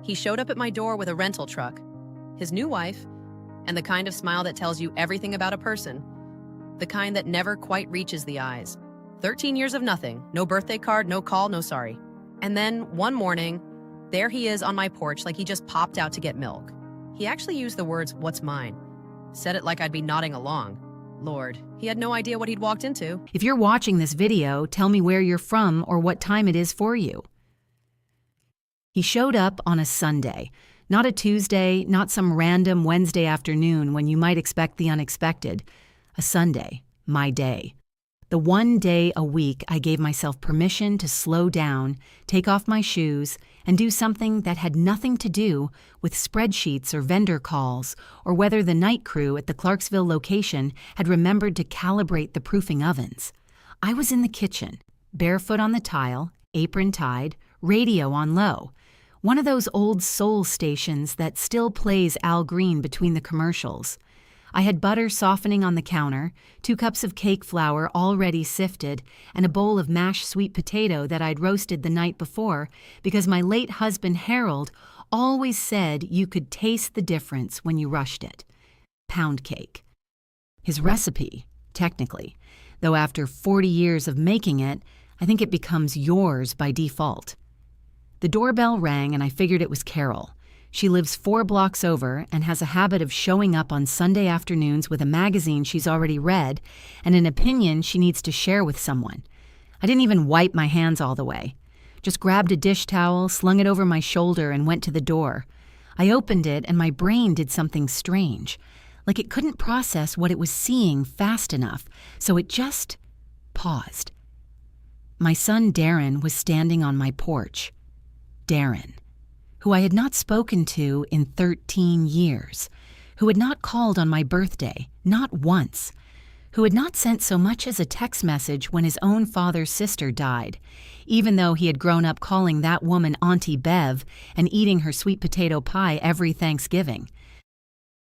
He showed up at my door with a rental truck, his new wife, and the kind of smile that tells you everything about a person, the kind that never quite reaches the eyes. 13 years of nothing, no birthday card, no call, no sorry. And then, one morning, there he is on my porch like he just popped out to get milk. He actually used the words, "What's mine?" Said it like I'd be nodding along. Lord, he had no idea what he'd walked into. If you're watching this video, tell me where you're from or what time it is for you. He showed up on a Sunday, not a Tuesday, not some random Wednesday afternoon when you might expect the unexpected. A Sunday, my day. The one day a week I gave myself permission to slow down, take off my shoes, and do something that had nothing to do with spreadsheets or vendor calls, or whether the night crew at the Clarksville location had remembered to calibrate the proofing ovens. I was in the kitchen, barefoot on the tile, apron tied, radio on low. One of those old soul stations that still plays Al Green between the commercials. I had butter softening on the counter, 2 cups of cake flour already sifted, and a bowl of mashed sweet potato that I'd roasted the night before because my late husband Harold always said you could taste the difference when you rushed it. Pound cake. His recipe, technically, though after 40 years of making it, I think it becomes yours by default. The doorbell rang and I figured it was Carol. She lives 4 blocks over and has a habit of showing up on Sunday afternoons with a magazine she's already read and an opinion she needs to share with someone. I didn't even wipe my hands all the way. Just grabbed a dish towel, slung it over my shoulder, and went to the door. I opened it and my brain did something strange, like it couldn't process what it was seeing fast enough, so it just paused. My son Darren was standing on my porch. Darren, who I had not spoken to in 13 years, who had not called on my birthday, not once, who had not sent so much as a text message when his own father's sister died, even though he had grown up calling that woman Auntie Bev and eating her sweet potato pie every Thanksgiving.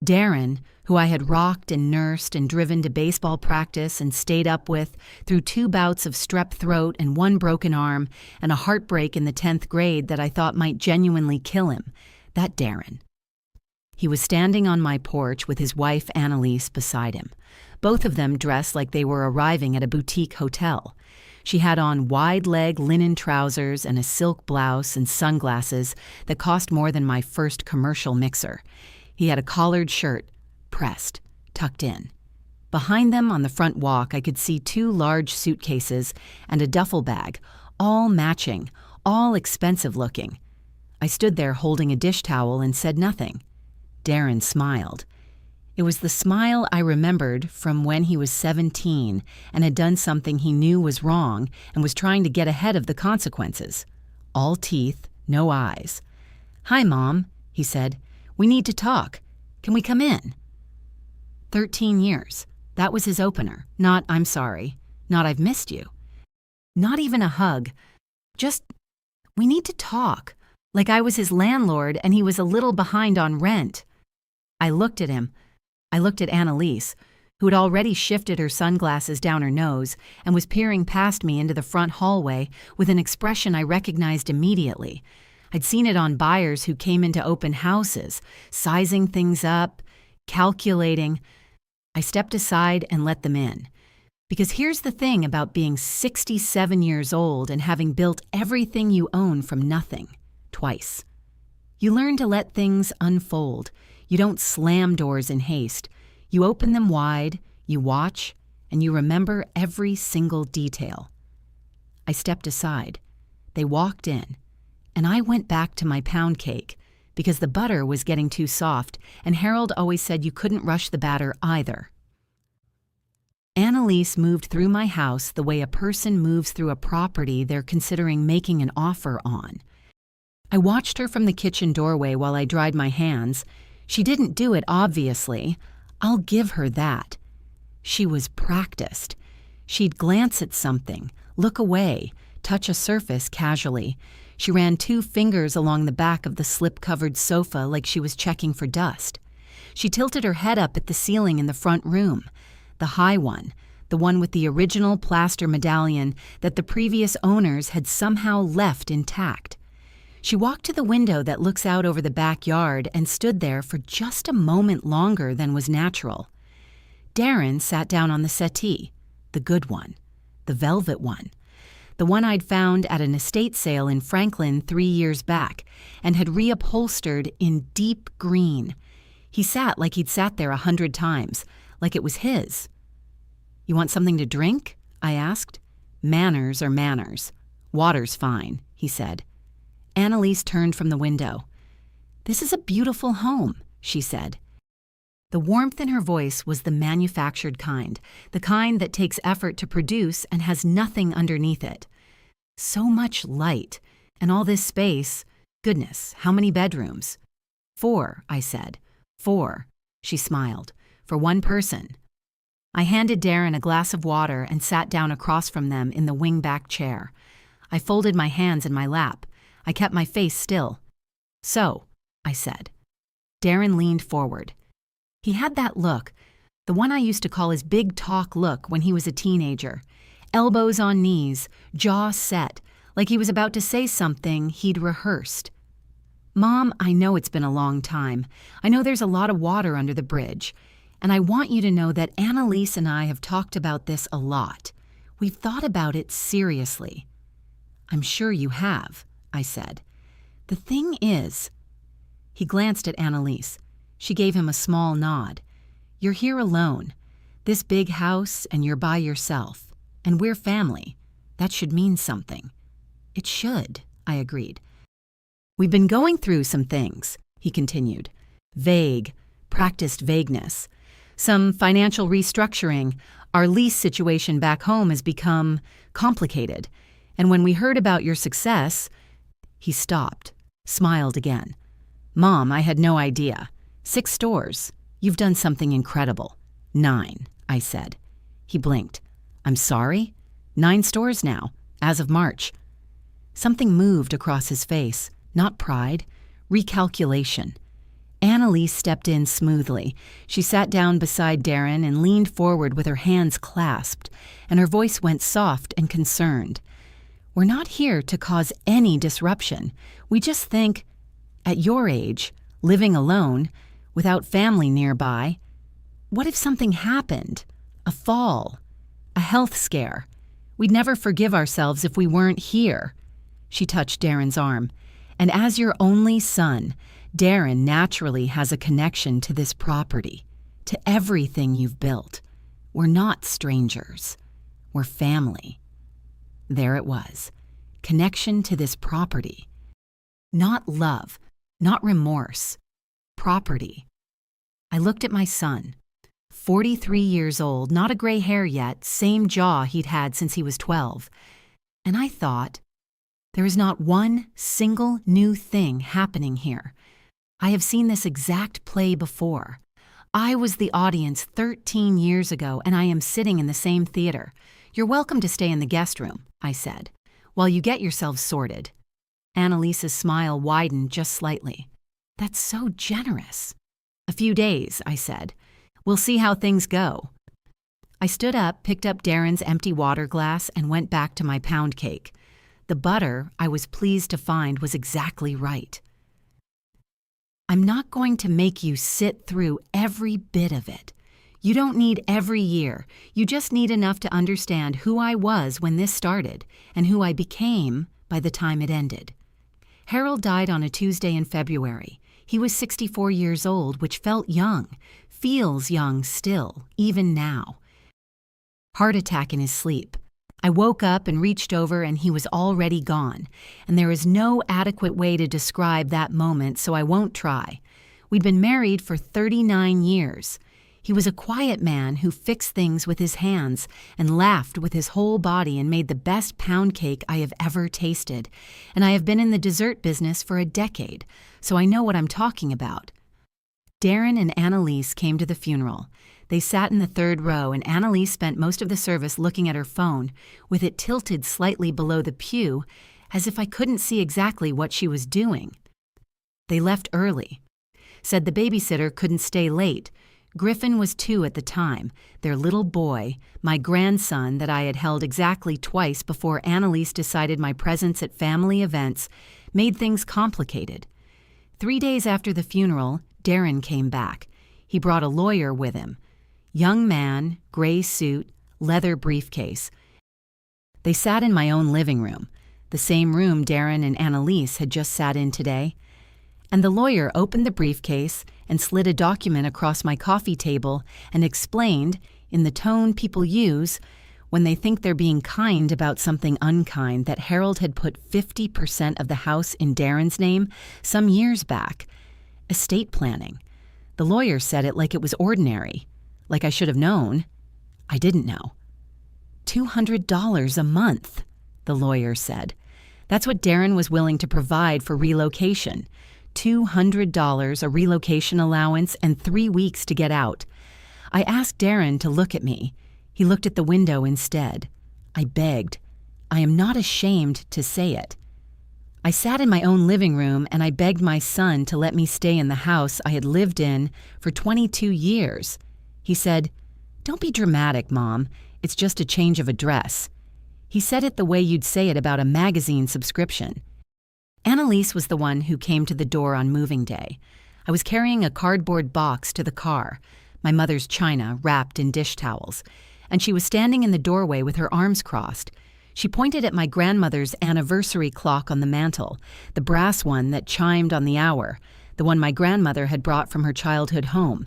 Darren, who I had rocked and nursed and driven to baseball practice and stayed up with through 2 bouts of strep throat and 1 broken arm and a heartbreak in the 10th grade that I thought might genuinely kill him. That Darren. He was standing on my porch with his wife Annalise beside him, both of them dressed like they were arriving at a boutique hotel. She had on wide-leg linen trousers and a silk blouse and sunglasses that cost more than my first commercial mixer. He had a collared shirt, pressed, tucked in. Behind them on the front walk, I could see 2 large suitcases and a duffel bag, all matching, all expensive looking. I stood there holding a dish towel and said nothing. Darren smiled. It was the smile I remembered from when he was 17 and had done something he knew was wrong and was trying to get ahead of the consequences. All teeth, no eyes. "Hi, Mom," he said. "We need to talk. Can we come in?" 13 years. That was his opener. Not "I'm sorry." Not "I've missed you." Not even a hug. Just, "We need to talk." Like I was his landlord and he was a little behind on rent. I looked at him. I looked at Annalise, who had already shifted her sunglasses down her nose and was peering past me into the front hallway with an expression I recognized immediately. I'd seen it on buyers who came into open houses, sizing things up, calculating. I stepped aside and let them in. Because here's the thing about being 67 years old and having built everything you own from nothing, twice. You learn to let things unfold. You don't slam doors in haste. You open them wide, you watch, and you remember every single detail. I stepped aside. They walked in. And I went back to my pound cake because the butter was getting too soft, and Harold always said you couldn't rush the batter either. Annalise moved through my house the way a person moves through a property they're considering making an offer on. I watched her from the kitchen doorway while I dried my hands. She didn't do it, obviously. I'll give her that. She was practiced. She'd glance at something, look away, touch a surface casually. She ran 2 fingers along the back of the slip-covered sofa like she was checking for dust. She tilted her head up at the ceiling in the front room, the high one, the one with the original plaster medallion that the previous owners had somehow left intact. She walked to the window that looks out over the backyard and stood there for just a moment longer than was natural. Darren sat down on the settee, the good one, the velvet one, the one I'd found at an estate sale in Franklin 3 years back and had reupholstered in deep green. He sat like he'd sat there 100 times, like it was his. "You want something to drink?" I asked. "Manners are manners. Water's fine," he said. Annalise turned from the window. "This is a beautiful home," she said. The warmth in her voice was the manufactured kind, the kind that takes effort to produce and has nothing underneath it. So much light, and all this space. Goodness, how many bedrooms? 4, I said. 4, she smiled. For one person. I handed Darren a glass of water and sat down across from them in the wing-back chair. I folded my hands in my lap. I kept my face still. "So," I said. Darren leaned forward. He had that look, the one I used to call his big talk look when he was a teenager. Elbows on knees, jaw set, like he was about to say something he'd rehearsed. "Mom, I know it's been a long time. I know there's a lot of water under the bridge. And I want you to know that Annalise and I have talked about this a lot. We've thought about it seriously." "I'm sure you have," I said. "The thing is..." He glanced at Annalise. She gave him a small nod. "You're here alone. This big house, and you're by yourself. And we're family. That should mean something." "It should," I agreed. "We've been going through some things," he continued. "Vague, practiced vagueness. Some financial restructuring. Our lease situation back home has become complicated. And when we heard about your success..." He stopped, smiled again. "Mom, I had no idea. 6 stores. You've done something incredible." 9, I said. He blinked. "I'm sorry? 9 stores now, as of March." Something moved across his face. Not pride, recalculation. Annalise stepped in smoothly. She sat down beside Darren and leaned forward with her hands clasped, and her voice went soft and concerned. "We're not here to cause any disruption. We just think, at your age, living alone, without family nearby, what if something happened? A fall? A health scare? We'd never forgive ourselves if we weren't here." She touched Darren's arm. "And as your only son, Darren naturally has a connection to this property, to everything you've built. We're not strangers. We're family." There it was. Connection to this property. Not love, not remorse. Property. I looked at my son. 43 years old, not a gray hair yet, same jaw he'd had since he was 12. And I thought, there is not one single new thing happening here. I have seen this exact play before. I was the audience 13 years ago, and I am sitting in the same theater. "You're welcome to stay in the guest room," I said, "while you get yourselves sorted." Annalise's smile widened just slightly. "That's so generous." "A few days," I said. "We'll see how things go." I stood up, picked up Darren's empty water glass, and went back to my pound cake. The butter, I was pleased to find, was exactly right. "I'm not going to make you sit through every bit of it. You don't need every year. You just need enough to understand who I was when this started and who I became by the time it ended." Harold died on a Tuesday in February. He was 64 years old, which felt young, feels young still, even now. Heart attack in his sleep. I woke up and reached over, and he was already gone, and there is no adequate way to describe that moment, so I won't try. We'd been married for 39 years. He was a quiet man who fixed things with his hands and laughed with his whole body and made the best pound cake I have ever tasted, and I have been in the dessert business for a decade, so I know what I'm talking about. Darren and Annalise came to the funeral. They sat in the 3rd row, and Annalise spent most of the service looking at her phone, with it tilted slightly below the pew, as if I couldn't see exactly what she was doing. They left early. Said the babysitter couldn't stay late. Griffin was 2 at the time, their little boy, my grandson that I had held exactly twice before Annalise decided my presence at family events made things complicated. 3 days after the funeral, Darren came back. He brought a lawyer with him. Young man, gray suit, leather briefcase. They sat in my own living room, the same room Darren and Annalise had just sat in today. And the lawyer opened the briefcase and slid a document across my coffee table and explained, in the tone people use when they think they're being kind about something unkind, that Harold had put 50% of the house in Darren's name some years back. Estate planning. The lawyer said it like it was ordinary, like I should have known. I didn't know. $200 a month, the lawyer said. That's what Darren was willing to provide for relocation. $200 a relocation allowance and 3 weeks to get out. I asked Darren to look at me. He looked at the window instead. I begged. I am not ashamed to say it. I sat in my own living room and I begged my son to let me stay in the house I had lived in for 22 years. He said, "Don't be dramatic, Mom. It's just a change of address." He said it the way you'd say it about a magazine subscription. Annalise was the one who came to the door on moving day. I was carrying a cardboard box to the car, my mother's china wrapped in dish towels, and she was standing in the doorway with her arms crossed. She pointed at my grandmother's anniversary clock on the mantel, the brass one that chimed on the hour, the one my grandmother had brought from her childhood home.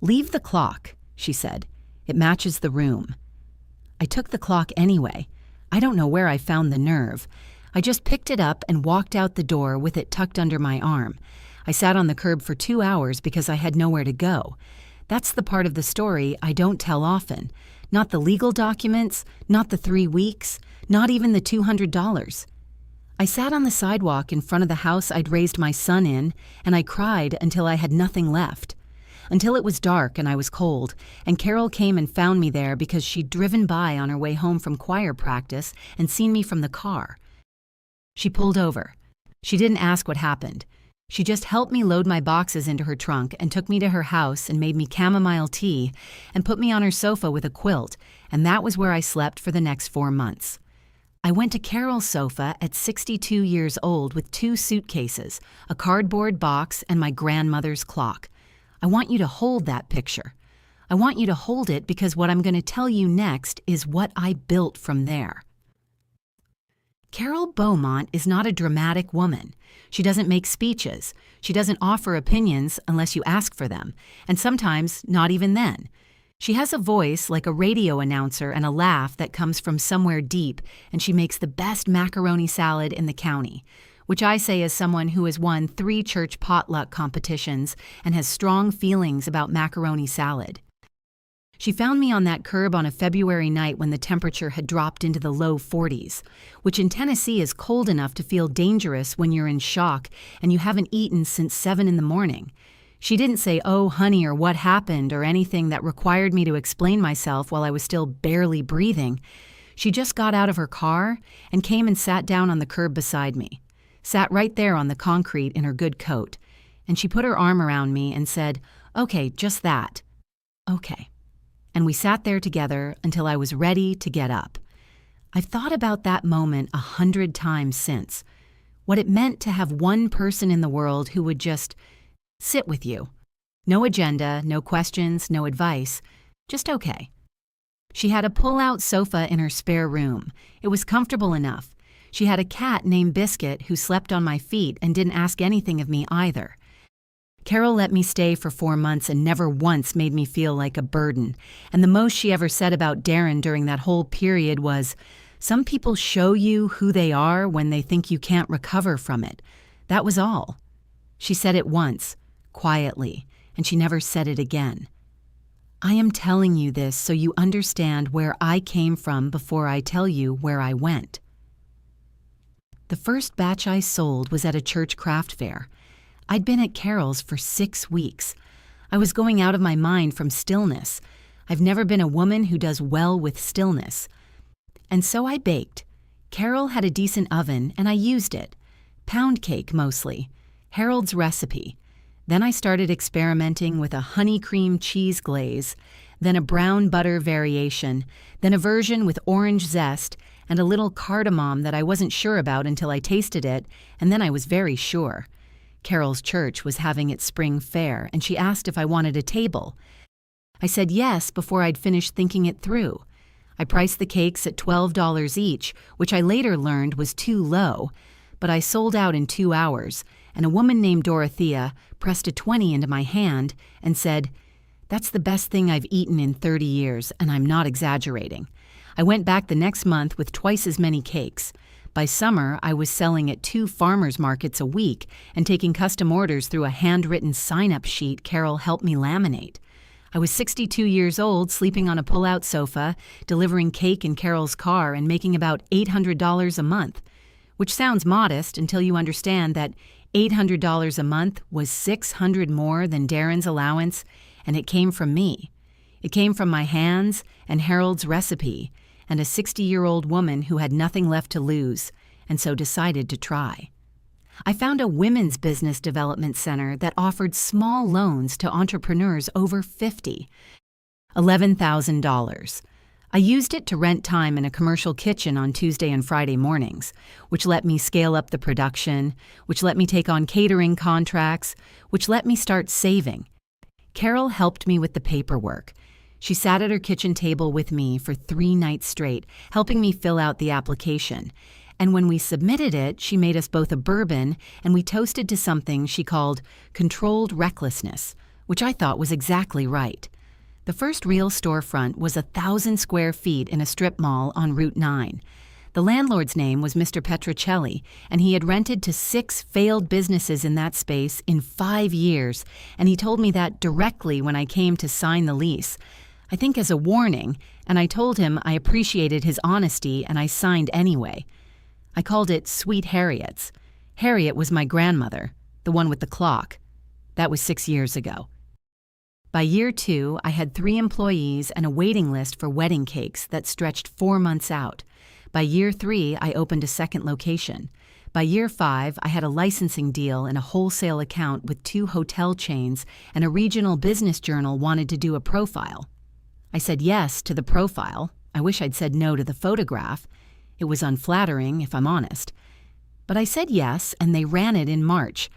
"Leave the clock," she said. "It matches the room." I took the clock anyway. I don't know where I found the nerve. I just picked it up and walked out the door with it tucked under my arm. I sat on the curb for 2 hours because I had nowhere to go. That's the part of the story I don't tell often. Not the legal documents, not the 3 weeks, not even the $200. I sat on the sidewalk in front of the house I'd raised my son in, and I cried until I had nothing left. Until it was dark and I was cold, and Carol came and found me there because she'd driven by on her way home from choir practice and seen me from the car. She pulled over. She didn't ask what happened. She just helped me load my boxes into her trunk and took me to her house and made me chamomile tea and put me on her sofa with a quilt, and that was where I slept for the next 4 months. I went to Carol's sofa at 62 years old with 2 suitcases, a cardboard box, and my grandmother's clock. I want you to hold that picture. I want you to hold it because what I'm going to tell you next is what I built from there. Carol Beaumont is not a dramatic woman. She doesn't make speeches. She doesn't offer opinions unless you ask for them, and sometimes not even then. She has a voice like a radio announcer and a laugh that comes from somewhere deep, and she makes the best macaroni salad in the county, which I say as someone who has won 3 church potluck competitions and has strong feelings about macaroni salad. She found me on that curb on a February night when the temperature had dropped into the low 40s, which in Tennessee is cold enough to feel dangerous when you're in shock and you haven't eaten since 7 in the morning. She didn't say, "Oh, honey," or "what happened," or anything that required me to explain myself while I was still barely breathing. She just got out of her car and came and sat down on the curb beside me, sat right there on the concrete in her good coat, and she put her arm around me and said, "Okay, just that." "Okay." And we sat there together until I was ready to get up. I've thought about that moment 100 times since. What it meant to have one person in the world who would just sit with you. No agenda, no questions, no advice, just okay. She had a pull-out sofa in her spare room. It was comfortable enough. She had a cat named Biscuit who slept on my feet and didn't ask anything of me either. Carol let me stay for 4 months and never once made me feel like a burden. And the most she ever said about Darren during that whole period was, "Some people show you who they are when they think you can't recover from it." That was all. She said it once, quietly, and she never said it again. I am telling you this so you understand where I came from before I tell you where I went. The first batch I sold was at a church craft fair. I'd been at Carol's for 6 weeks. I was going out of my mind from stillness. I've never been a woman who does well with stillness. And so I baked. Carol had a decent oven, and I used it. Pound cake, mostly. Harold's recipe. Then I started experimenting with a honey cream cheese glaze, then a brown butter variation, then a version with orange zest, and a little cardamom that I wasn't sure about until I tasted it, and then I was very sure. Carol's church was having its spring fair, and she asked if I wanted a table. I said yes before I'd finished thinking it through. I priced the cakes at $12 each, which I later learned was too low, but I sold out in 2 hours, and a woman named Dorothea pressed a 20 into my hand and said, "That's the best thing I've eaten in 30 years, and I'm not exaggerating." I went back the next month with twice as many cakes. By summer, I was selling at 2 farmers markets a week and taking custom orders through a handwritten sign-up sheet Carol helped me laminate. I was 62 years old, sleeping on a pull-out sofa, delivering cake in Carol's car, and making about $800 a month, which sounds modest until you understand that $800 a month was $600 more than Darren's allowance, and it came from me. It came from my hands and Harold's recipe, and a 60-year-old woman who had nothing left to lose, and so decided to try. I found a women's business development center that offered small loans to entrepreneurs over 50, $11,000. I used it to rent time in a commercial kitchen on Tuesday and Friday mornings, which let me scale up the production, which let me take on catering contracts, which let me start saving. Carol helped me with the paperwork. She sat at her kitchen table with me for 3 nights straight, helping me fill out the application. And when we submitted it, she made us both a bourbon, and we toasted to something she called controlled recklessness, which I thought was exactly right. The first real storefront was 1,000 square feet in a strip mall on Route 9. The landlord's name was Mr. Petrocelli, and he had rented to 6 failed businesses in that space in 5 years, and he told me that directly when I came to sign the lease. I think as a warning, and I told him I appreciated his honesty, and I signed anyway. I called it Sweet Harriet's. Harriet was my grandmother, the one with the clock. That was 6 years ago. By year 2, I had 3 employees and a waiting list for wedding cakes that stretched 4 months out. By year 3, I opened a second location. By year 5, I had a licensing deal and a wholesale account with 2 hotel chains, and a regional business journal wanted to do a profile. I said yes to the profile. I wish I'd said no to the photograph. It was unflattering, if I'm honest. But I said yes, and they ran it in March.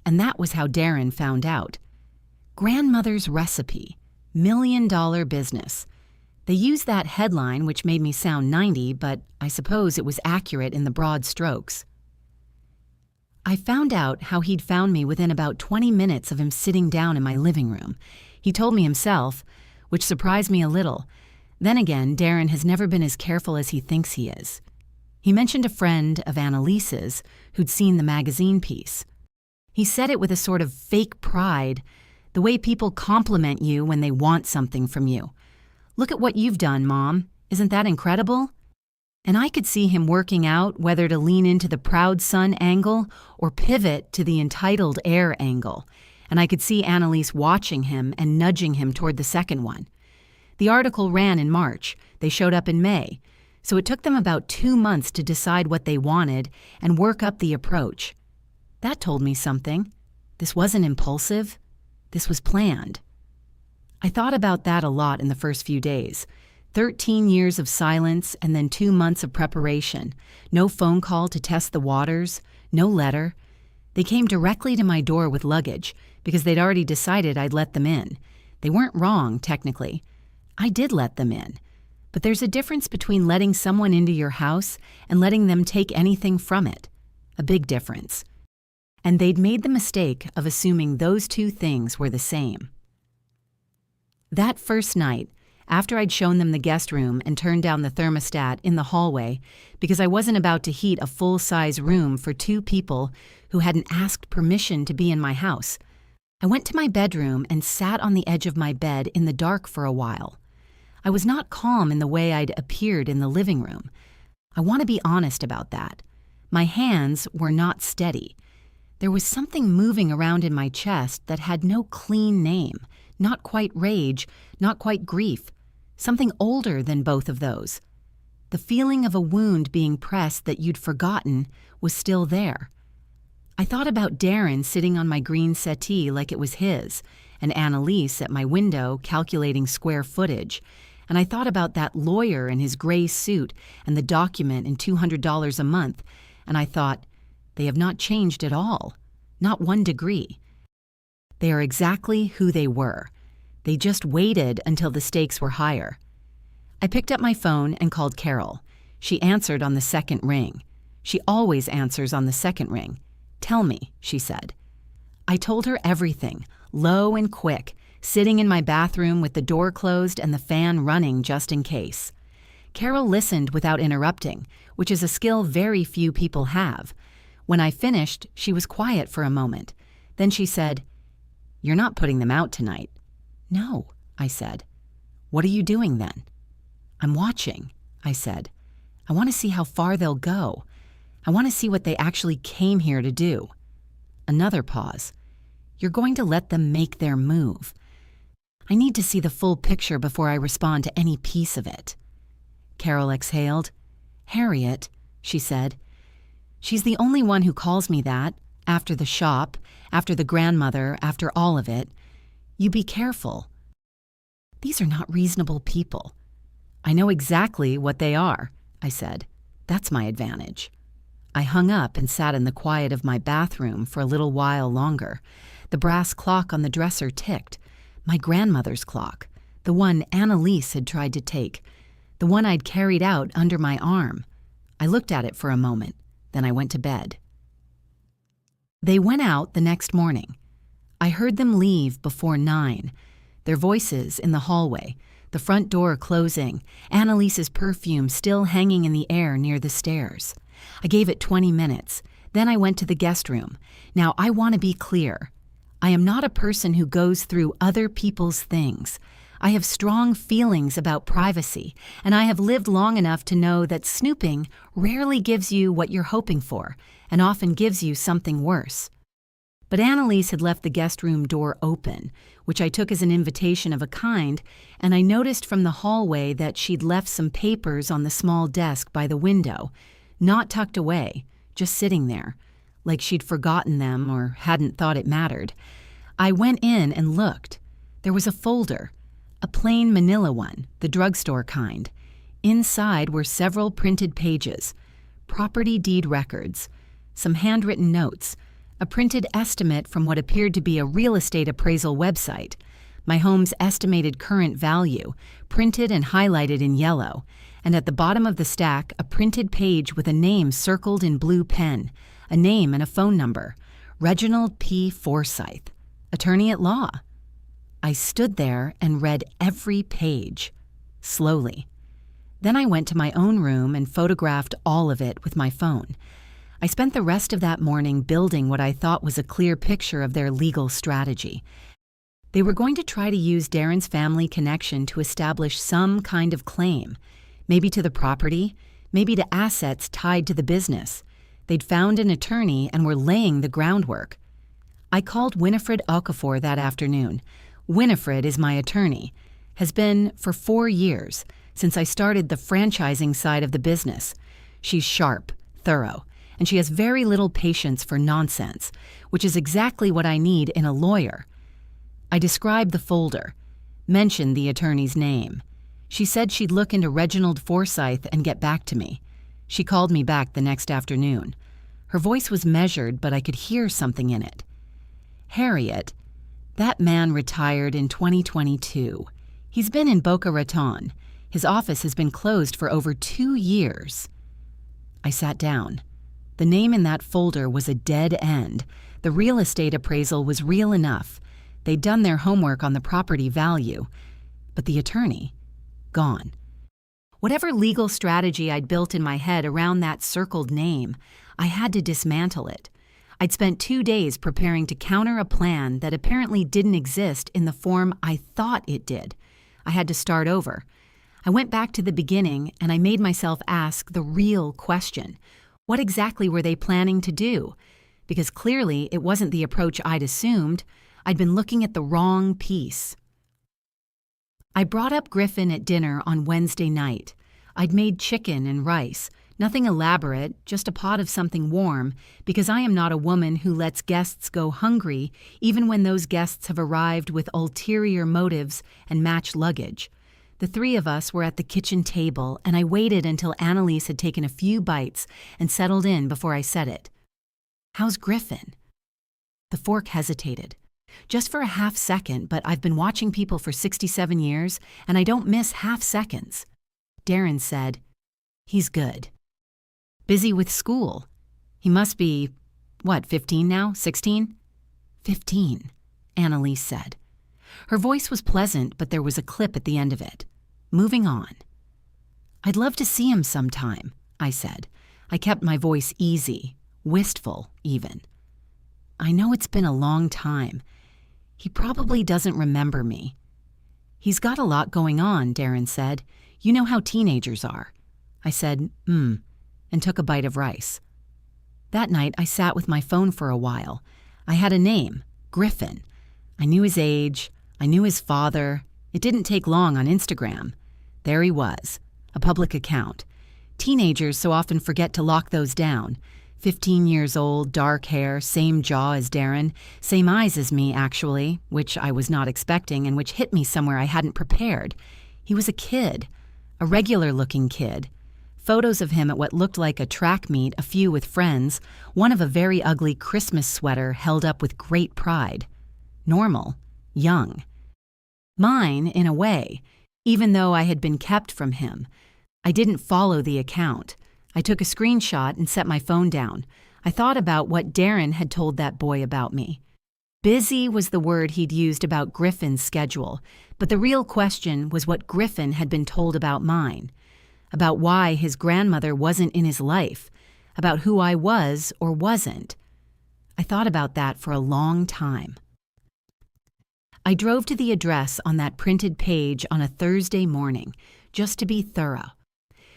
And that was how Darren found out. Grandmother's Recipe, $1 million business. They used that headline, which made me sound 90, but I suppose it was accurate in the broad strokes. I found out how he'd found me within about 20 minutes of him sitting down in my living room. He told me himself, which surprised me a little. Then again, Darren has never been as careful as he thinks he is. He mentioned a friend of Annalise's who'd seen the magazine piece. He said it with a sort of fake pride, the way people compliment you when they want something from you. "Look at what you've done, Mom. Isn't that incredible?" And I could see him working out whether to lean into the proud son angle or pivot to the entitled heir angle. And I could see Annalise watching him and nudging him toward the second one. The article ran in March. They showed up in May. So it took them about 2 months to decide what they wanted and work up the approach. That told me something. This wasn't impulsive. This was planned. I thought about that a lot in the first few days. 13 years of silence and then 2 months of preparation. No phone call to test the waters. No letter. They came directly to my door with luggage because they'd already decided I'd let them in. They weren't wrong, technically. I did let them in. But there's a difference between letting someone into your house and letting them take anything from it. A big difference. And they'd made the mistake of assuming those 2 things were the same. That first night, after I'd shown them the guest room and turned down the thermostat in the hallway because I wasn't about to heat a full-size room for 2 people who hadn't asked permission to be in my house, I went to my bedroom and sat on the edge of my bed in the dark for a while. I was not calm in the way I'd appeared in the living room. I want to be honest about that. My hands were not steady. There was something moving around in my chest that had no clean name, not quite rage, not quite grief, something older than both of those. The feeling of a wound being pressed that you'd forgotten was still there. I thought about Darren sitting on my green settee like it was his, and Annalise at my window calculating square footage, And I thought about that lawyer in his gray suit and the document and $200 a month, and I thought, they have not changed at all, not 1 degree. They are exactly who they were. They just waited until the stakes were higher. I picked up my phone and called Carol. She answered on the second ring. She always answers on the second ring. "Tell me," she said. I told her everything, low and quick, sitting in my bathroom with the door closed and the fan running just in case. Carol listened without interrupting, which is a skill very few people have. When I finished, she was quiet for a moment. Then she said, "You're not putting them out tonight." "No," I said. "What are you doing then?" "I'm watching," I said. "I want to see how far they'll go. I want to see what they actually came here to do." Another pause. "You're going to let them make their move. I need to see the full picture before I respond to any piece of it." Carol exhaled. "Harriet," she said. "She's the only one who calls me that, after the shop, after the grandmother, after all of it. You be careful. These are not reasonable people." "I know exactly what they are," I said. "That's my advantage." I hung up and sat in the quiet of my bathroom for a little while longer. The brass clock on the dresser ticked. My grandmother's clock, the one Annalise had tried to take, the one I'd carried out under my arm. I looked at it for a moment, then I went to bed. They went out the next morning. I heard them leave before 9, their voices in the hallway, the front door closing, Annalise's perfume still hanging in the air near the stairs. I gave it 20 minutes. Then I went to the guest room. Now, I want to be clear. I am not a person who goes through other people's things. I have strong feelings about privacy, and I have lived long enough to know that snooping rarely gives you what you're hoping for, and often gives you something worse. But Annalise had left the guest room door open, which I took as an invitation of a kind, and I noticed from the hallway that she'd left some papers on the small desk by the window, not tucked away, just sitting there, like she'd forgotten them or hadn't thought it mattered. I went in and looked. There was a folder, a plain manila one, the drugstore kind. Inside were several printed pages, property deed records, some handwritten notes, a printed estimate from what appeared to be a real estate appraisal website, my home's estimated current value, printed and highlighted in yellow, and at the bottom of the stack, a printed page with a name circled in blue pen, a name and a phone number, Reginald P. Forsyth, attorney at law. I stood there and read every page, slowly. Then I went to my own room and photographed all of it with my phone. I spent the rest of that morning building what I thought was a clear picture of their legal strategy. They were going to try to use Darren's family connection to establish some kind of claim, maybe to the property, maybe to assets tied to the business. They'd found an attorney and were laying the groundwork. I called Winifred Okafor that afternoon. Winifred is my attorney, has been for 4 years, since I started the franchising side of the business. She's sharp, thorough, and she has very little patience for nonsense, which is exactly what I need in a lawyer. I described the folder, mentioned the attorney's name. She said she'd look into Reginald Forsyth and get back to me. She called me back the next afternoon. Her voice was measured, but I could hear something in it. "Harriet, that man retired in 2022. He's been in Boca Raton. His office has been closed for over 2 years." I sat down. The name in that folder was a dead end. The real estate appraisal was real enough. They'd done their homework on the property value. But the attorney? Gone. Whatever legal strategy I'd built in my head around that circled name, I had to dismantle it. I'd spent 2 days preparing to counter a plan that apparently didn't exist in the form I thought it did. I had to start over. I went back to the beginning and I made myself ask the real question. What exactly were they planning to do? Because clearly it wasn't the approach I'd assumed. I'd been looking at the wrong piece. I brought up Griffin at dinner on Wednesday night. I'd made chicken and rice, nothing elaborate, just a pot of something warm, because I am not a woman who lets guests go hungry even when those guests have arrived with ulterior motives and match luggage. The three of us were at the kitchen table, and I waited until Annalise had taken a few bites and settled in before I said it. "How's Griffin?" The fork hesitated. Just for a half second, but I've been watching people for 67 years, and I don't miss half seconds. Darren said, "He's good. Busy with school. He must be, 15 now? 16? 15, Annalise said. Her voice was pleasant, but there was a clip at the end of it. Moving on. "I'd love to see him sometime," I said. I kept my voice easy, wistful even. "I know it's been a long time. He probably doesn't remember me." "He's got a lot going on," Darren said. "You know how teenagers are." I said, and took a bite of rice. That night, I sat with my phone for a while. I had a name, Griffin. I knew his age. I knew his father. It didn't take long on Instagram. There he was, a public account. Teenagers so often forget to lock those down. 15 years old, dark hair, same jaw as Darren, same eyes as me, actually, which I was not expecting and which hit me somewhere I hadn't prepared. He was a kid, a regular-looking kid. Photos of him at what looked like a track meet, a few with friends, one of a very ugly Christmas sweater held up with great pride. Normal, young. Mine, in a way, even though I had been kept from him. I didn't follow the account. I took a screenshot and set my phone down. I thought about what Darren had told that boy about me. Busy was the word he'd used about Griffin's schedule, but the real question was what Griffin had been told about mine. About why his grandmother wasn't in his life, about who I was or wasn't. I thought about that for a long time. I drove to the address on that printed page on a Thursday morning, just to be thorough.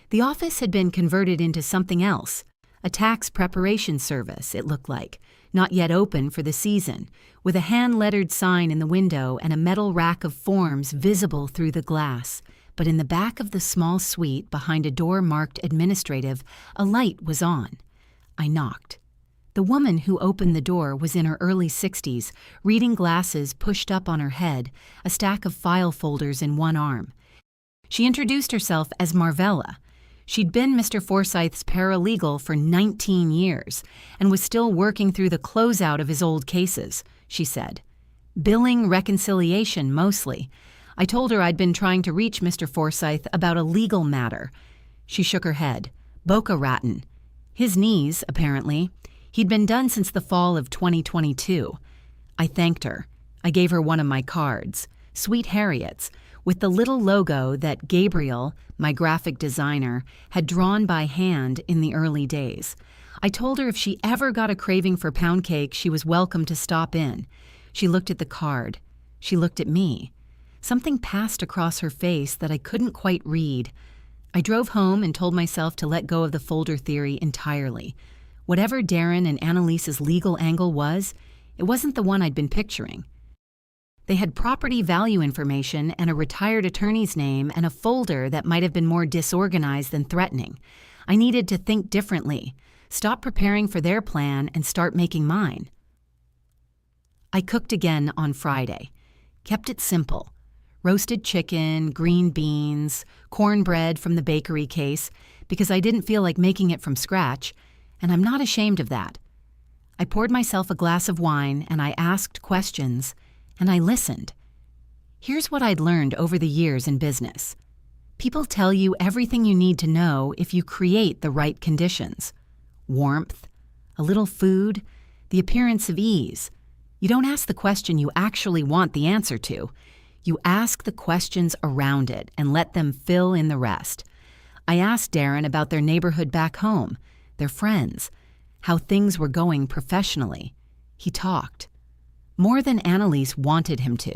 The office had been converted into something else, a tax preparation service, it looked like, not yet open for the season, with a hand-lettered sign in the window and a metal rack of forms visible through the glass. But in the back of the small suite, behind a door marked administrative, a light was on. I knocked. The woman who opened the door was in her early 60s, reading glasses pushed up on her head, a stack of file folders in one arm. She introduced herself as Marvella. She'd been Mr. Forsyth's paralegal for 19 years and was still working through the closeout of his old cases, she said. Billing reconciliation, mostly. I told her I'd been trying to reach Mr. Forsyth about a legal matter. She shook her head. Boca Raton. His knees, apparently. He'd been done since the fall of 2022. I thanked her. I gave her one of my cards, Sweet Harriet's, with the little logo that Gabriel, my graphic designer, had drawn by hand in the early days. I told her if she ever got a craving for pound cake, she was welcome to stop in. She looked at the card. She looked at me. Something passed across her face that I couldn't quite read. I drove home and told myself to let go of the folder theory entirely. Whatever Darren and Annalise's legal angle was, it wasn't the one I'd been picturing. They had property value information and a retired attorney's name and a folder that might have been more disorganized than threatening. I needed to think differently, stop preparing for their plan and start making mine. I cooked again on Friday. Kept it simple. Roasted chicken, green beans, cornbread from the bakery case, because I didn't feel like making it from scratch, and I'm not ashamed of that. I poured myself a glass of wine and I asked questions, and I listened. Here's what I'd learned over the years in business. People tell you everything you need to know if you create the right conditions. Warmth, a little food, the appearance of ease. You don't ask the question you actually want the answer to. You ask the questions around it and let them fill in the rest. I asked Darren about their neighborhood back home, their friends, how things were going professionally. He talked. More than Annalise wanted him to.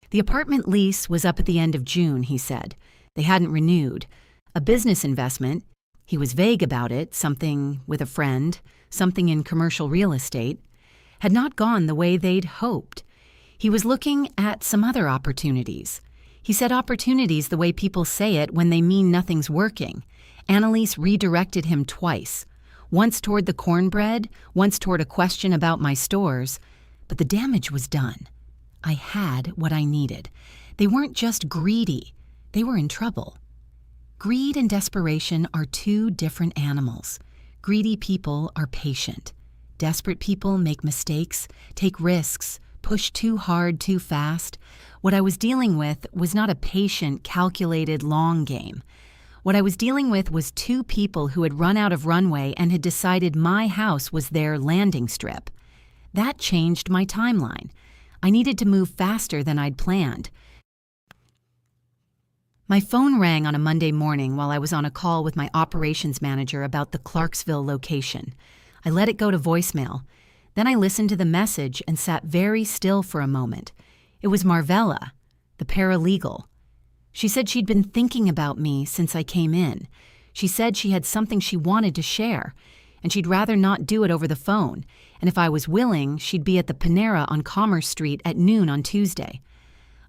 The apartment lease was up at the end of June, he said. They hadn't renewed. A business investment. He was vague about it, something with a friend, something in commercial real estate. Had not gone the way they'd hoped. He was looking at some other opportunities. He said opportunities the way people say it when they mean nothing's working. Annalise redirected him twice. Once toward the cornbread, once toward a question about my stores. But the damage was done. I had what I needed. They weren't just greedy. They were in trouble. Greed and desperation are two different animals. Greedy people are patient. Desperate people make mistakes, take risks, push too hard too fast. What I was dealing with was not a patient, calculated, long game. What I was dealing with was two people who had run out of runway and had decided my house was their landing strip. That changed my timeline. I needed to move faster than I'd planned. My phone rang on a Monday morning while I was on a call with my operations manager about the Clarksville location. I let it go to voicemail. Then I listened to the message and sat very still for a moment. It was Marvella, the paralegal. She said she'd been thinking about me since I came in. She said she had something she wanted to share, and she'd rather not do it over the phone, and if I was willing, she'd be at the Panera on Commerce Street at noon on Tuesday.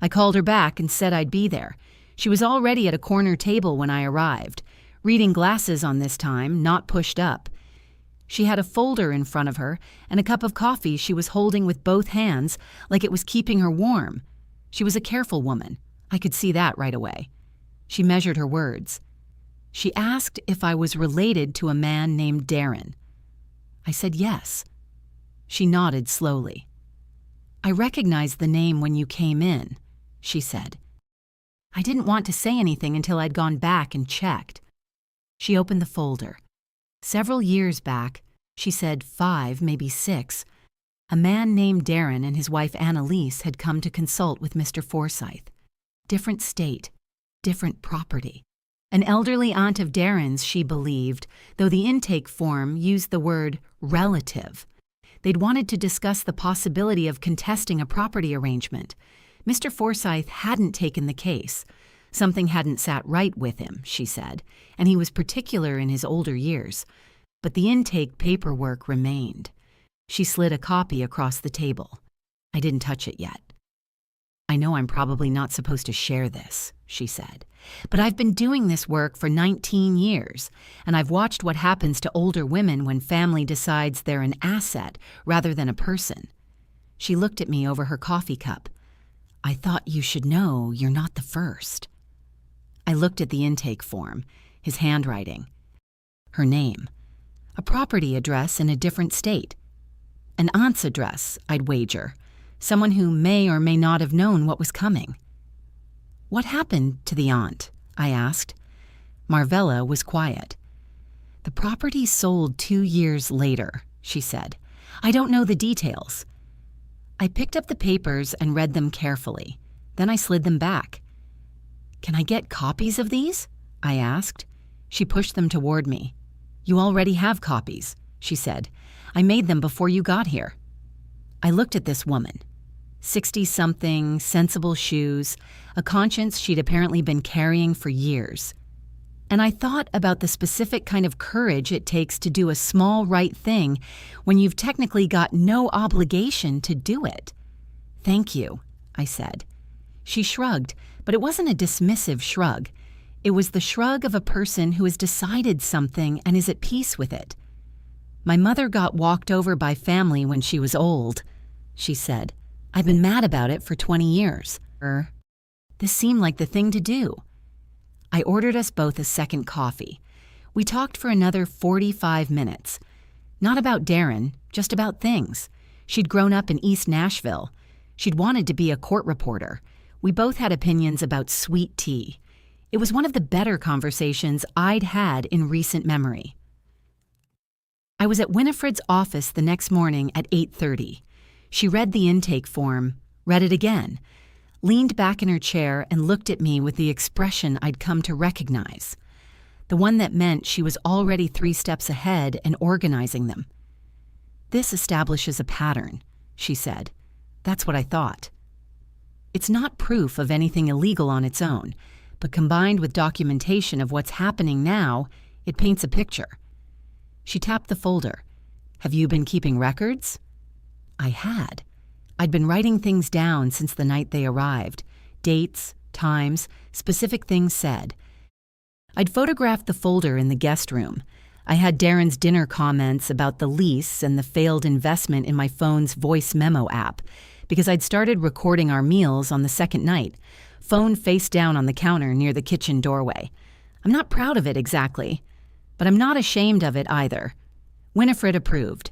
I called her back and said I'd be there. She was already at a corner table when I arrived, reading glasses on this time, not pushed up. She had a folder in front of her and a cup of coffee she was holding with both hands like it was keeping her warm. She was a careful woman. I could see that right away. She measured her words. She asked if I was related to a man named Darren. I said yes. She nodded slowly. "I recognized the name when you came in," she said. I didn't want to say anything until I'd gone back and checked. She opened the folder. Several years back, she said 5, maybe 6, a man named Darren and his wife Annalise had come to consult with Mr. Forsyth. Different state, different property. An elderly aunt of Darren's, she believed, though the intake form used the word relative. They'd wanted to discuss the possibility of contesting a property arrangement. Mr. Forsyth hadn't taken the case. Something hadn't sat right with him, she said, and he was particular in his older years. But the intake paperwork remained. She slid a copy across the table. I didn't touch it yet. "I know I'm probably not supposed to share this," she said, "but I've been doing this work for 19 years, and I've watched what happens to older women when family decides they're an asset rather than a person." She looked at me over her coffee cup. "I thought you should know you're not the first." I looked at the intake form, his handwriting. Her name. A property address in a different state. An aunt's address, I'd wager. Someone who may or may not have known what was coming. "What happened to the aunt?" I asked. Marvella was quiet. "The property sold 2 years later," she said. "I don't know the details." I picked up the papers and read them carefully. Then I slid them back. "Can I get copies of these?" I asked. She pushed them toward me. "You already have copies," she said. "I made them before you got here." I looked at this woman. 60-something, sensible shoes, a conscience she'd apparently been carrying for years. And I thought about the specific kind of courage it takes to do a small right thing when you've technically got no obligation to do it. "Thank you," I said. She shrugged, but it wasn't a dismissive shrug. It was the shrug of a person who has decided something and is at peace with it. "My mother got walked over by family when she was old," she said. "I've been mad about it for 20 years. This seemed like the thing to do." I ordered us both a second coffee. We talked for another 45 minutes. Not about Darren, just about things. She'd grown up in East Nashville. She'd wanted to be a court reporter. We both had opinions about sweet tea. It was one of the better conversations I'd had in recent memory. I was at Winifred's office the next morning at 8:30. She read the intake form, read it again, leaned back in her chair and looked at me with the expression I'd come to recognize, the one that meant she was already 3 steps ahead and organizing them. "This establishes a pattern," she said. "That's what I thought. It's not proof of anything illegal on its own, but combined with documentation of what's happening now, it paints a picture." She tapped the folder. "Have you been keeping records?" I had. I'd been writing things down since the night they arrived. Dates, times, specific things said. I'd photographed the folder in the guest room. I had Darren's dinner comments about the lease and the failed investment in my phone's voice memo app. because I'd started recording our meals on the second night, phone face down on the counter near the kitchen doorway. I'm not proud of it exactly, but I'm not ashamed of it either. Winifred approved.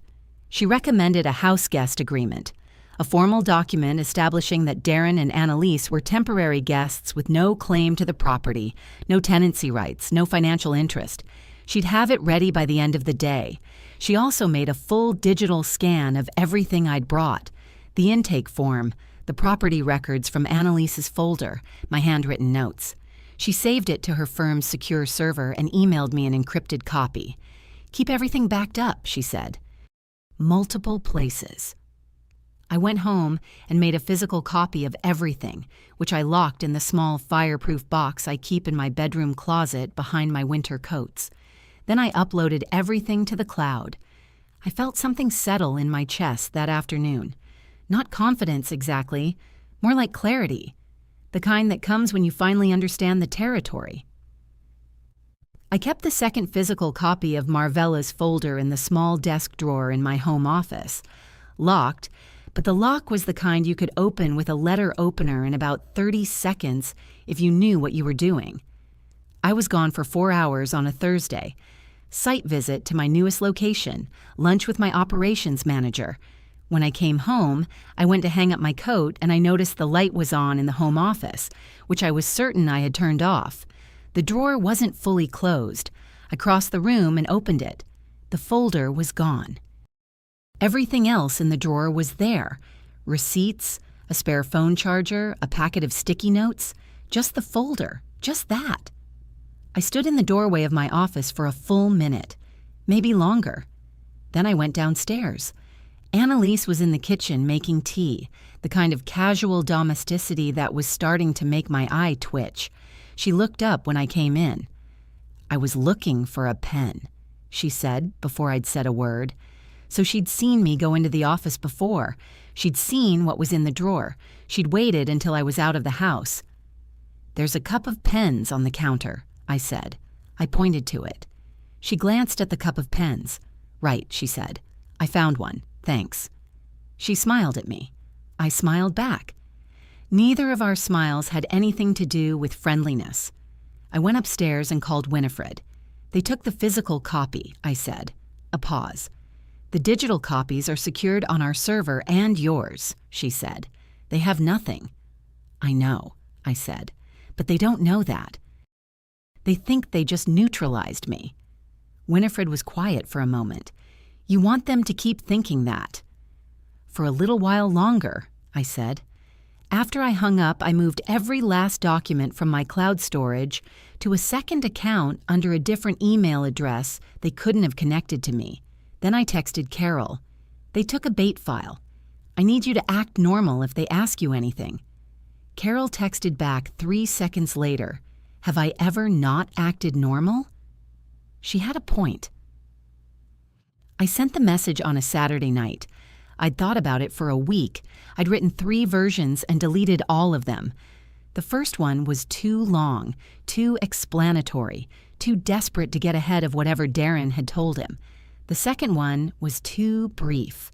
She recommended a house guest agreement, a formal document establishing that Darren and Annalise were temporary guests with no claim to the property, no tenancy rights, no financial interest. She'd have it ready by the end of the day. She also made a full digital scan of everything I'd brought, the intake form, the property records from Annalise's folder, my handwritten notes. She saved it to her firm's secure server and emailed me an encrypted copy. Keep everything backed up, she said. Multiple places. I went home and made a physical copy of everything, which I locked in the small fireproof box I keep in my bedroom closet behind my winter coats. Then I uploaded everything to the cloud. I felt something settle in my chest that afternoon. Not confidence exactly, more like clarity, the kind that comes when you finally understand the territory. I kept the second physical copy of Marvella's folder in the small desk drawer in my home office, locked, but the lock was the kind you could open with a letter opener in about 30 seconds if you knew what you were doing. I was gone for 4 hours on a Thursday. Site visit to my newest location, lunch with my operations manager. When I came home, I went to hang up my coat and I noticed the light was on in the home office, which I was certain I had turned off. The drawer wasn't fully closed. I crossed the room and opened it. The folder was gone. Everything else in the drawer was there. Receipts, a spare phone charger, a packet of sticky notes. Just the folder. Just that. I stood in the doorway of my office for a full minute, maybe longer. Then I went downstairs. Annalise was in the kitchen making tea, the kind of casual domesticity that was starting to make my eye twitch. She looked up when I came in. I was looking for a pen, she said before I'd said a word. So she'd seen me go into the office before. She'd seen what was in the drawer. She'd waited until I was out of the house. There's a cup of pens on the counter, I said. I pointed to it. She glanced at the cup of pens. Right, she said. I found one. Thanks. She smiled at me. I smiled back. Neither of our smiles had anything to do with friendliness. I went upstairs and called Winifred. They took the physical copy, I said. A pause. The digital copies are secured on our server and yours, she said. They have nothing. I know, I said, but they don't know that. They think they just neutralized me. Winifred was quiet for a moment. You want them to keep thinking that. For a little while longer, I said. After I hung up, I moved every last document from my cloud storage to a second account under a different email address they couldn't have connected to me. Then I texted Carol. They took a bait file. I need you to act normal if they ask you anything. Carol texted back 3 seconds later. Have I ever not acted normal? She had a point. I sent the message on a Saturday night. I'd thought about it for a week. I'd written 3 versions and deleted all of them. The first one was too long, too explanatory, too desperate to get ahead of whatever Darren had told him. The second one was too brief.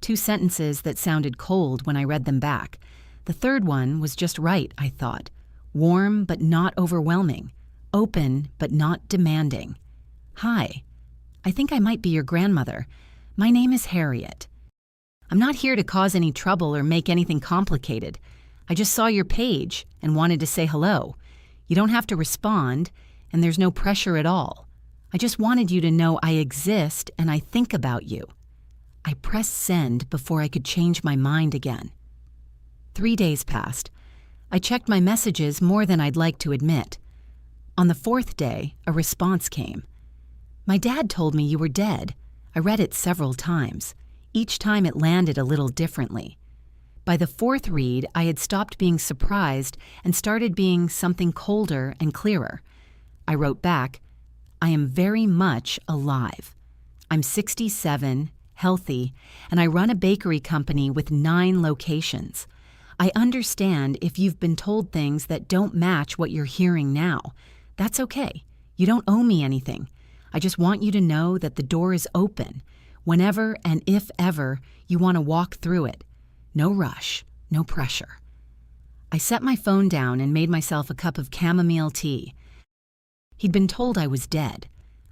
2 sentences that sounded cold when I read them back. The third one was just right, I thought. Warm but not overwhelming. Open but not demanding. Hi. I think I might be your grandmother. My name is Harriet. I'm not here to cause any trouble or make anything complicated. I just saw your page and wanted to say hello. You don't have to respond, and there's no pressure at all. I just wanted you to know I exist and I think about you. I pressed send before I could change my mind again. 3 days passed. I checked my messages more than I'd like to admit. On the 4th day, a response came. My dad told me you were dead. I read it several times. Each time it landed a little differently. By the 4th read, I had stopped being surprised and started being something colder and clearer. I wrote back, I am very much alive. I'm 67, healthy, and I run a bakery company with 9 locations. I understand if you've been told things that don't match what you're hearing now. That's okay. You don't owe me anything. I just want you to know that the door is open. Whenever and if ever you want to walk through it. No rush, no pressure. I set my phone down and made myself a cup of chamomile tea. He'd been told I was dead.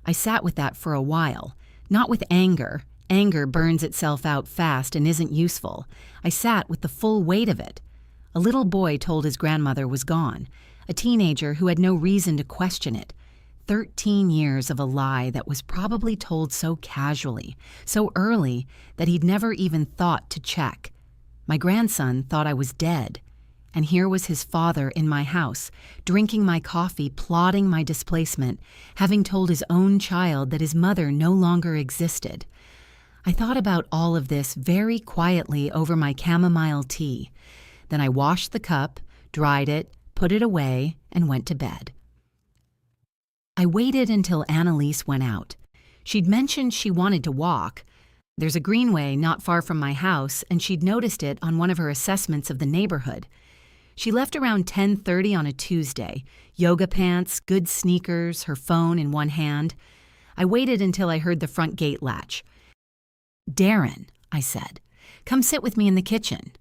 I sat with that for a while, not with anger. Anger burns itself out fast and isn't useful. I sat with the full weight of it. A little boy told his grandmother was gone, a teenager who had no reason to question it. 13 years of a lie that was probably told so casually, so early that he'd never even thought to check. My grandson thought I was dead. And here was his father in my house, drinking my coffee, plotting my displacement, having told his own child that his mother no longer existed. I thought about all of this very quietly over my chamomile tea. Then I washed the cup, dried it, put it away, and went to bed. I waited until Annalise went out. She'd mentioned she wanted to walk. There's a greenway not far from my house, and she'd noticed it on one of her assessments of the neighborhood. She left around 10:30 on a Tuesday, yoga pants, good sneakers, her phone in one hand. I waited until I heard the front gate latch. "Darren," I said, "come sit with me in the kitchen."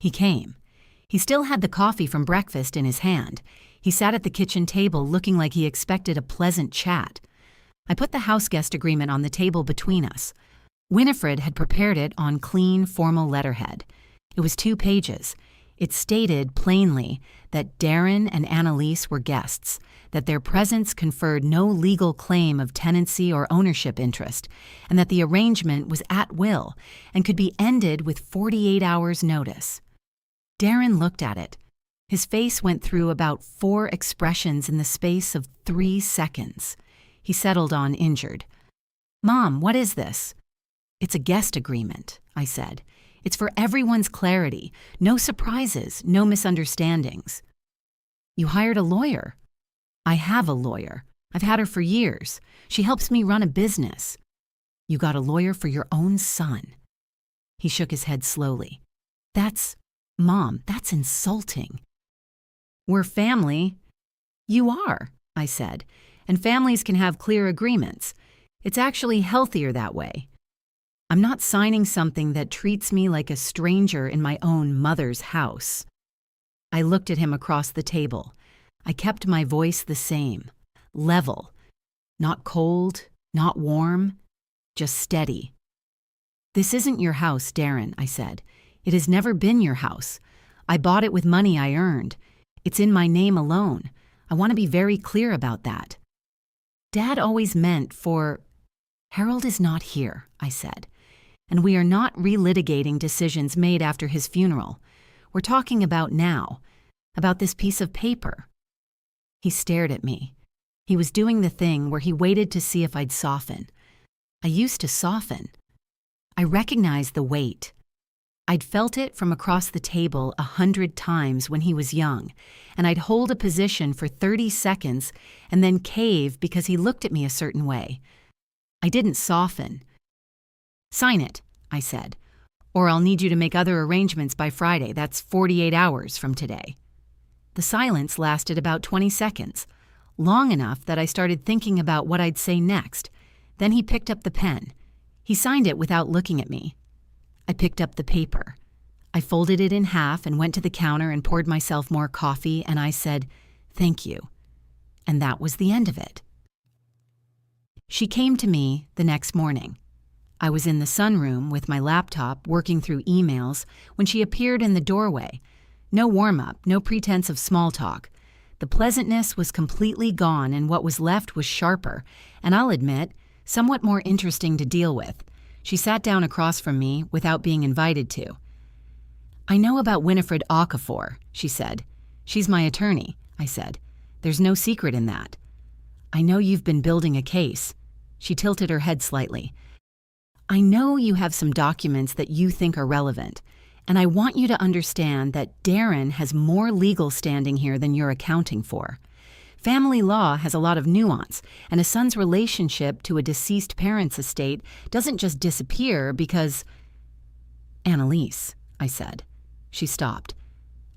He came. He still had the coffee from breakfast in his hand. He sat at the kitchen table looking like he expected a pleasant chat. I put the house guest agreement on the table between us. Winifred had prepared it on clean, formal letterhead. It was 2 pages. It stated plainly that Darren and Annalise were guests, that their presence conferred no legal claim of tenancy or ownership interest, and that the arrangement was at will and could be ended with 48 hours' notice. Darren looked at it. His face went through about 4 expressions in the space of 3 seconds. He settled on injured. "Mom, what is this?" "It's a guest agreement," I said. "It's for everyone's clarity. No surprises, no misunderstandings." "You hired a lawyer?" "I have a lawyer. I've had her for years. She helps me run a business." "You got a lawyer for your own son?" He shook his head slowly. Mom, that's insulting." "We're family." "You are," I said, "and families can have clear agreements. It's actually healthier that way. I'm not signing something that treats me like a stranger in my own mother's house." I looked at him across the table. I kept my voice the same, level, not cold, not warm, just steady. "This isn't your house, Darren," I said. "It has never been your house. I bought it with money I earned. It's in my name alone. I want to be very clear about that." "Dad always meant for—" "Harold is not here," I said, "and we are not relitigating decisions made after his funeral. We're talking about now, about this piece of paper." He stared at me. He was doing the thing where he waited to see if I'd soften. I used to soften. I recognized the weight. I'd felt it from across the table 100 times when he was young, and I'd hold a position for 30 seconds and then cave because he looked at me a certain way. I didn't soften. "Sign it," I said, "or I'll need you to make other arrangements by Friday. That's 48 hours from today." The silence lasted about 20 seconds, long enough that I started thinking about what I'd say next. Then he picked up the pen. He signed it without looking at me. I picked up the paper. I folded it in half and went to the counter and poured myself more coffee, and I said, "Thank you." And that was the end of it. She came to me the next morning. I was in the sunroom with my laptop working through emails when she appeared in the doorway. No warm-up, no pretense of small talk. The pleasantness was completely gone and what was left was sharper, and I'll admit, somewhat more interesting to deal with. She sat down across from me without being invited to. "I know about Winifred Okafor," she said. "She's my attorney," I said. "There's no secret in that." "I know you've been building a case." She tilted her head slightly. "I know you have some documents that you think are relevant, and I want you to understand that Darren has more legal standing here than you're accounting for. Family law has a lot of nuance, and a son's relationship to a deceased parent's estate doesn't just disappear because—" "Annalise," I said. She stopped.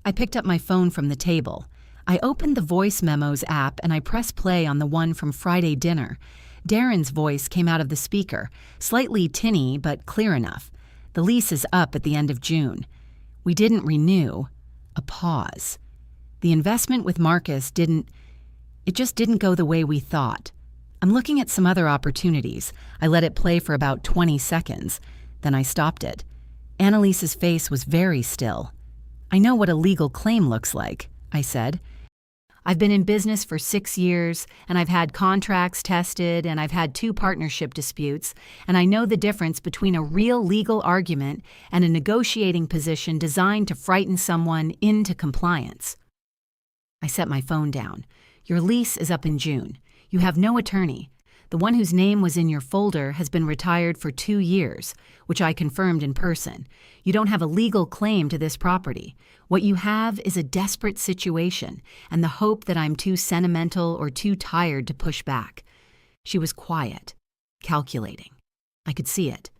I picked up my phone from the table. I opened the voice memos app and I pressed play on the one from Friday dinner. Darren's voice came out of the speaker, slightly tinny but clear enough. "The lease is up at the end of June. We didn't renew. A pause. The investment with Marcus just didn't go the way we thought. I'm looking at some other opportunities. I let it play for about 20 seconds. Then I stopped it. Annalise's face was very still. I know what a legal claim looks like, I said. I've been in business for 6 years, and I've had contracts tested, and I've had 2 partnership disputes, and I know the difference between a real legal argument and a negotiating position designed to frighten someone into compliance. I set my phone down. Your lease is up in June. You have no attorney. The one whose name was in your folder has been retired for 2 years, which I confirmed in person. You don't have a legal claim to this property. What you have is a desperate situation and the hope that I'm too sentimental or too tired to push back. She was quiet, calculating. I could see it.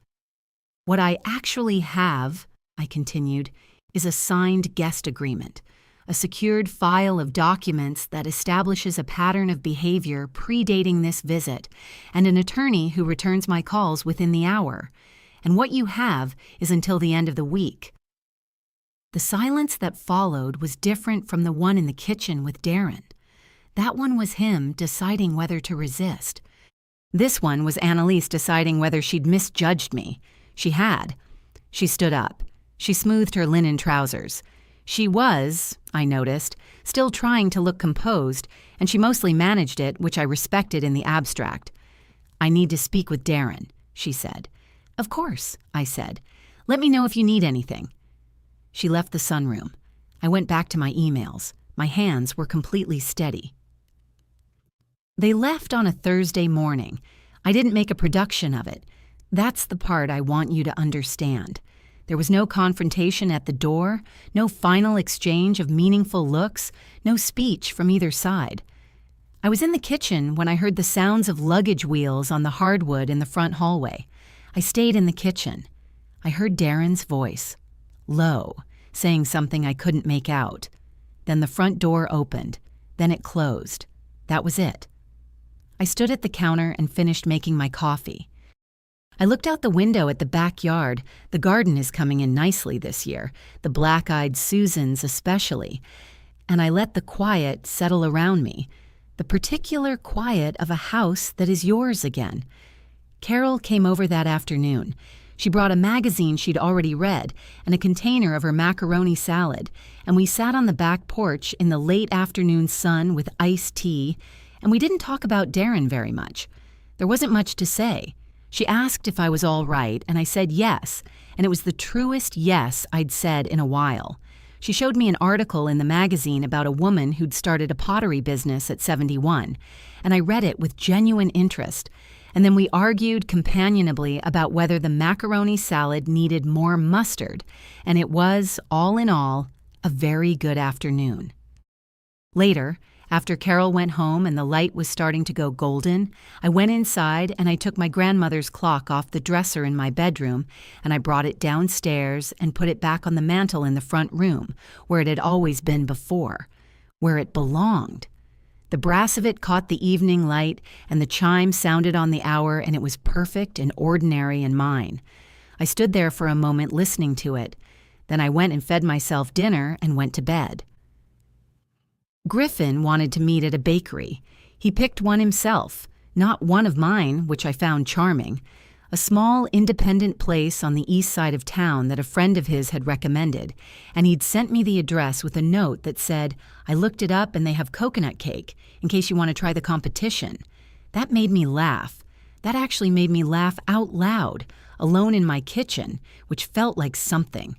What I actually have, I continued, is a signed guest agreement, a secured file of documents that establishes a pattern of behavior predating this visit, and an attorney who returns my calls within the hour. And what you have is until the end of the week. The silence that followed was different from the one in the kitchen with Darren. That one was him deciding whether to resist. This one was Annalise deciding whether she'd misjudged me. She had. She stood up. She smoothed her linen trousers. She was, I noticed, still trying to look composed, and she mostly managed it, which I respected in the abstract. I need to speak with Darren, she said. Of course, I said. Let me know if you need anything. She left the sunroom. I went back to my emails. My hands were completely steady. They left on a Thursday morning. I didn't make a production of it. That's the part I want you to understand. There was no confrontation at the door, no final exchange of meaningful looks, no speech from either side. I was in the kitchen when I heard the sounds of luggage wheels on the hardwood in the front hallway. I stayed in the kitchen. I heard Darren's voice, low, saying something I couldn't make out. Then the front door opened. Then it closed. That was it. I stood at the counter and finished making my coffee. I looked out the window at the backyard. The garden is coming in nicely this year, the black-eyed Susans especially, and I let the quiet settle around me, the particular quiet of a house that is yours again. Carol came over that afternoon. She brought a magazine she'd already read and a container of her macaroni salad, and we sat on the back porch in the late afternoon sun with iced tea, and we didn't talk about Darren very much. There wasn't much to say. She asked if I was all right, and I said yes, and it was the truest yes I'd said in a while. She showed me an article in the magazine about a woman who'd started a pottery business at 71, and I read it with genuine interest. And then we argued companionably about whether the macaroni salad needed more mustard, and it was, all in all, a very good afternoon. Later, after Carol went home and the light was starting to go golden, I went inside and I took my grandmother's clock off the dresser in my bedroom, and I brought it downstairs and put it back on the mantel in the front room, where it had always been before, where it belonged. The brass of it caught the evening light, and the chime sounded on the hour, and it was perfect and ordinary and mine. I stood there for a moment listening to it. Then I went and fed myself dinner and went to bed. Griffin wanted to meet at a bakery. He picked one himself, not one of mine, which I found charming. A small, independent place on the east side of town that a friend of his had recommended, and he'd sent me the address with a note that said, I looked it up and they have coconut cake, in case you want to try the competition. That made me laugh. That actually made me laugh out loud, alone in my kitchen, which felt like something.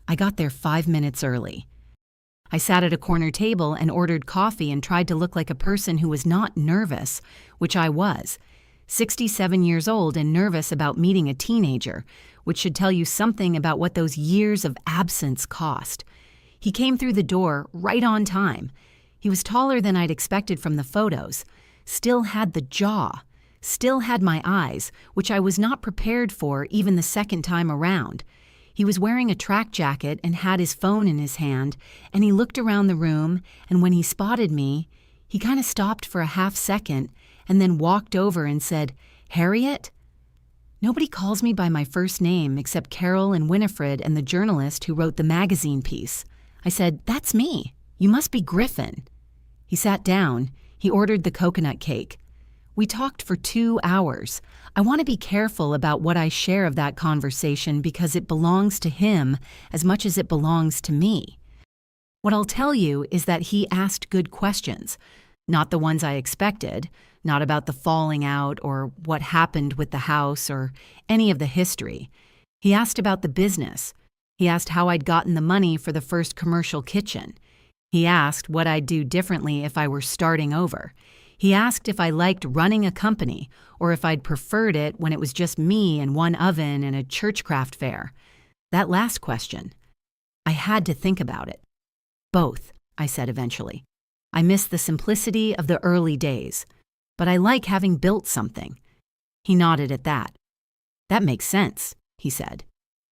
I got there 5 minutes early. I sat at a corner table and ordered coffee and tried to look like a person who was not nervous, which I was. 67 years old and nervous about meeting a teenager, which should tell you something about what those years of absence cost. He came through the door right on time. He was taller than I'd expected from the photos, still had the jaw, still had my eyes, which I was not prepared for even the second time around. He was wearing a track jacket and had his phone in his hand, and he looked around the room, and when he spotted me, he kind of stopped for a half second and then walked over and said, Harriet? Nobody calls me by my first name except Carol and Winifred and the journalist who wrote the magazine piece. I said, "That's me. You must be Griffin." He sat down. He ordered the coconut cake. We talked for 2 hours. I want to be careful about what I share of that conversation because it belongs to him as much as it belongs to me. What I'll tell you is that he asked good questions, not the ones I expected, not about the falling out or what happened with the house or any of the history. He asked about the business. He asked how I'd gotten the money for the first commercial kitchen. He asked what I'd do differently if I were starting over. He asked if I liked running a company or if I'd preferred it when it was just me and one oven and a churchcraft fair. That last question, I had to think about it. Both, I said eventually. I miss the simplicity of the early days, but I like having built something. He nodded at that. That makes sense, he said.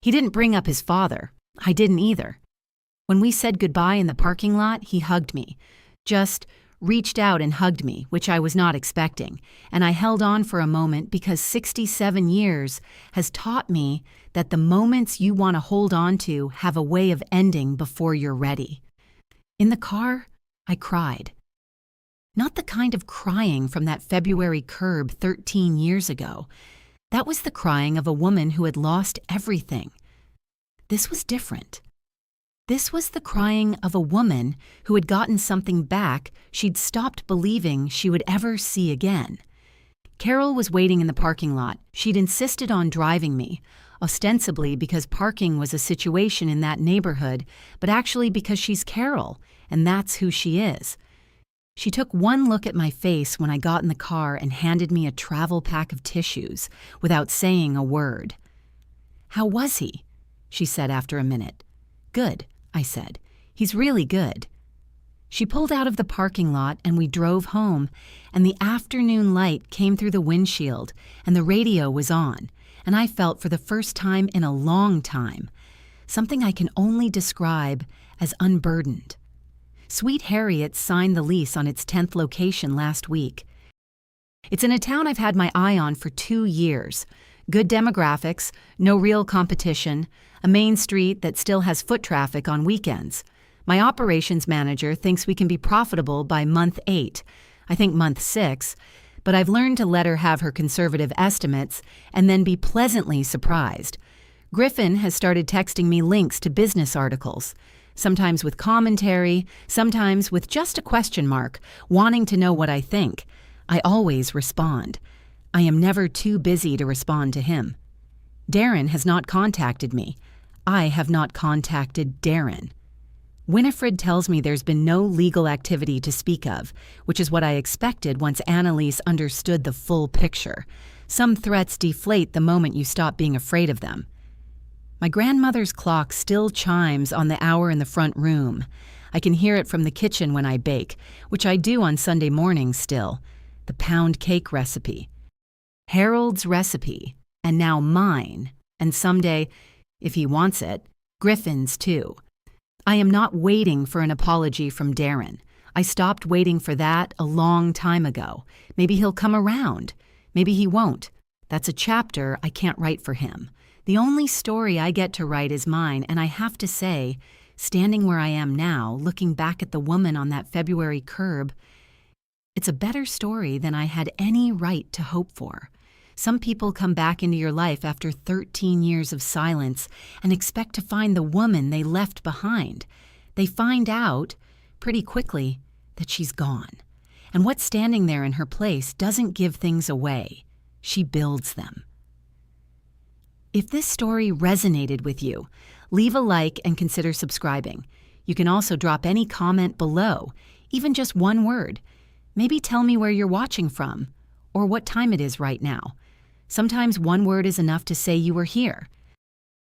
He didn't bring up his father. I didn't either. When we said goodbye in the parking lot, he hugged me. Just reached out and hugged me, which I was not expecting, and I held on for a moment because 67 years has taught me that the moments you want to hold on to have a way of ending before you're ready. In the car, I cried. Not the kind of crying from that February curb 13 years ago. That was the crying of a woman who had lost everything. This was different. This was the crying of a woman who had gotten something back she'd stopped believing she would ever see again. Carol was waiting in the parking lot. She'd insisted on driving me, ostensibly because parking was a situation in that neighborhood, but actually because she's Carol, and that's who she is. She took one look at my face when I got in the car and handed me a travel pack of tissues without saying a word. "How was he?" she said after a minute. "Good," I said. "He's really good." She pulled out of the parking lot and we drove home, and the afternoon light came through the windshield and the radio was on, and I felt for the first time in a long time something I can only describe as unburdened. Sweet Harriet signed the lease on its 10th location last week. It's in a town I've had my eye on for 2 years. Good demographics, no real competition, a main street that still has foot traffic on weekends. My operations manager thinks we can be profitable by month 8, I think month 6, but I've learned to let her have her conservative estimates and then be pleasantly surprised. Griffin has started texting me links to business articles, sometimes with commentary, sometimes with just a question mark, wanting to know what I think. I always respond. I am never too busy to respond to him. Darren has not contacted me. I have not contacted Darren. Winifred tells me there's been no legal activity to speak of, which is what I expected once Annalise understood the full picture. Some threats deflate the moment you stop being afraid of them. My grandmother's clock still chimes on the hour in the front room. I can hear it from the kitchen when I bake, which I do on Sunday mornings still. The pound cake recipe. Harold's recipe, and now mine, and someday, if he wants it, Griffin's too. I am not waiting for an apology from Darren. I stopped waiting for that a long time ago. Maybe he'll come around. Maybe he won't. That's a chapter I can't write for him. The only story I get to write is mine, and I have to say, standing where I am now, looking back at the woman on that February curb, it's a better story than I had any right to hope for. Some people come back into your life after 13 years of silence and expect to find the woman they left behind. They find out, pretty quickly, that she's gone. And what's standing there in her place doesn't give things away. She builds them. If this story resonated with you, leave a like and consider subscribing. You can also drop any comment below, even just one word. Maybe tell me where you're watching from, or what time it is right now. Sometimes one word is enough to say you were here.